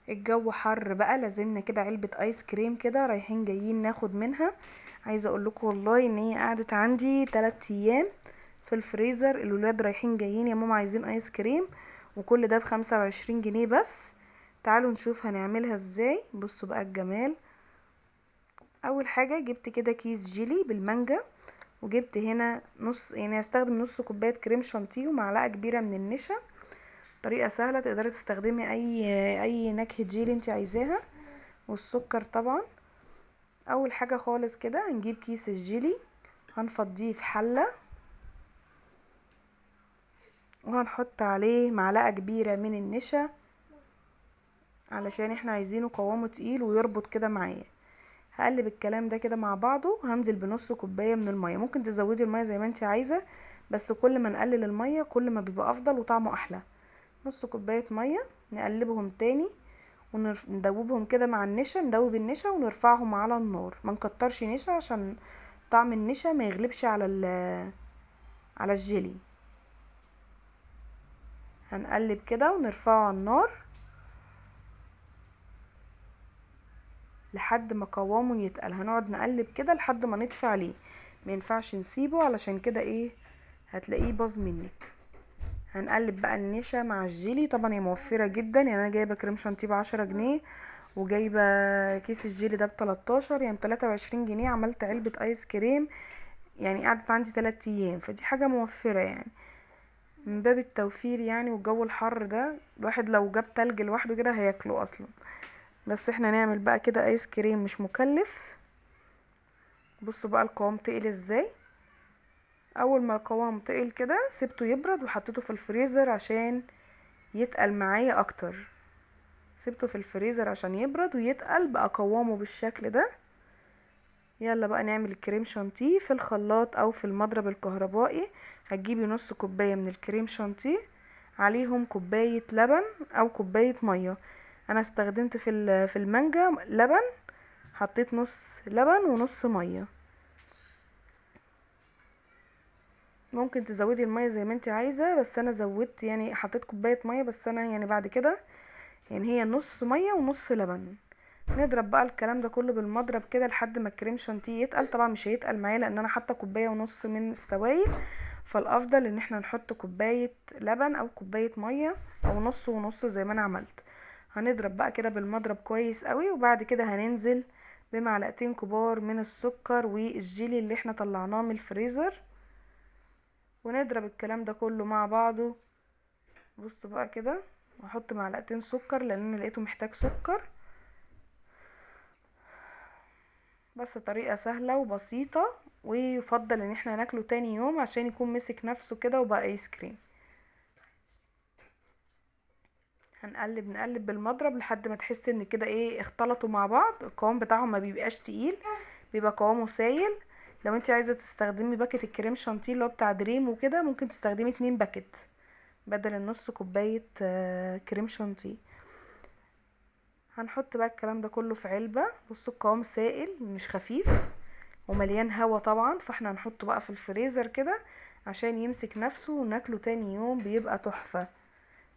الجو حر بقى، لازمنا كده علبة ايس كريم كده، رايحين جايين ناخد منها. عايزه اقول لكم والله ان هي قعدت عندي 3 ايام في الفريزر. الولاد رايحين جايين يا ماما عايزين ايس كريم، وكل ده ب25 جنيه بس. تعالوا نشوف هنعملها ازاي. بصوا بقى الجمال. اول حاجه جبت كده كيس جيلي بالمانجا، وجبت هنا نص، يعني هستخدم نص كوبايه كريم شانتيه ومعلقه كبيره من النشا. طريقه سهله، تقدري تستخدمي اي نكهه جيلي انت عايزاها، والسكر طبعا. اول حاجه خالص كده هنجيب كيس الجيلي، هنفضيه في حله، وهنحط عليه معلقه كبيره من النشا علشان احنا عايزينه قوامه تقيل ويربط كده معايا. هقلب الكلام ده كده مع بعضه، هنزل بنص كوبايه من الميه. ممكن تزودي الميه زي ما انت عايزه، بس كل ما نقلل الميه كل ما بيبقى افضل وطعمه احلى. نص كوبايه ميه، نقلبهم تاني وندوبهم كده مع النشا، ندوب النشا ونرفعهم على النار. ما نكترش نشا عشان طعم النشا ما يغلبش على الجيلي. هنقلب كده ونرفعه على النار لحد ما قوامه يتقل. هنقعد نقلب كده لحد ما نطفي عليه، ما ينفعش نسيبه علشان كده ايه، هتلاقيه باظ منك. هنقلب بقى النشا مع الجيلي. طبعا هي موفره جدا، يعني انا جايبه كريم شانتيه ب10 جنيه، وجايبه كيس الجيلي ده ب13، يعني 23 جنيه عملت علبه ايس كريم. يعني قعدت عندي 3 ايام، فدي حاجه موفره يعني، من باب التوفير يعني. والجو الحر ده الواحد لو جاب تلج لوحده كده هياكله اصلا. بس احنا نعمل بقى كده ايس كريم مش مكلف. بصوا بقى القوام تقل ازاي. اول ما القوام تقل كده سيبته يبرد وحطيته في الفريزر عشان يتقل معايا اكتر. سيبته في الفريزر عشان يبرد ويتقل بقى قوامه بالشكل ده. يلا بقى نعمل الكريم شانتيه في الخلاط او في المضرب الكهربائي. هتجيبي نص كوباية من الكريم شانتيه، عليهم كوباية لبن او كوباية مية. انا استخدمت في المانجا لبن، حطيت نص لبن ونص مية. ممكن تزودي المية زي ما انت عايزة، بس انا زودت يعني حطيت كوباية مية بس. انا يعني بعد كده يعني هي نص مية ونص لبن. نضرب بقى الكلام ده كله بالمضرب كده لحد ما الكريم شانتيه يتقل. طبعا مش هيتقل معايا لان انا حاطه كوبايه ونص من السوائل، فالافضل ان احنا نحط كوبايه لبن او كوبايه ميه او نص ونص زي ما انا عملت. هنضرب بقى كده بالمضرب كويس قوي، وبعد كده هننزل بمعلقتين كبار من السكر والجيلي اللي احنا طلعناه من الفريزر، ونضرب الكلام ده كله مع بعضه. بصوا بقى كده، هحط معلقتين سكر لان انا لقيته محتاج سكر. بس طريقة سهلة وبسيطة، ويفضل ان احنا ناكله تاني يوم عشان يكون مسك نفسه كده وبقى ايس كريم. هنقلب نقلب بالمضرب لحد ما تحس ان كده ايه اختلطوا مع بعض. القوام بتاعهم ما بيبقاش تقيل، بيبقى قوامه سايل. لو انت عايزة تستخدمي باكت الكريم شانتيه اللي هو بتاع دريم وكده، ممكن تستخدمي 2 باكت بدل النص كوباية كريم شانتيه. هنحط بقى الكلام ده كله في علبة. بصوا القوام سائل مش خفيف ومليان هوا طبعا، فاحنا هنحطه بقى في الفريزر كده عشان يمسك نفسه وناكله تاني يوم بيبقى تحفة.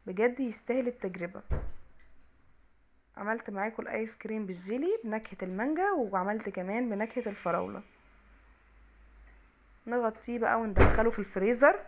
بجد يستاهل التجربة. عملت معاكم الايس كريم بالجيلي بنكهة المانجا، وعملت كمان بنكهة الفراولة. نغطيه بقى وندخله في الفريزر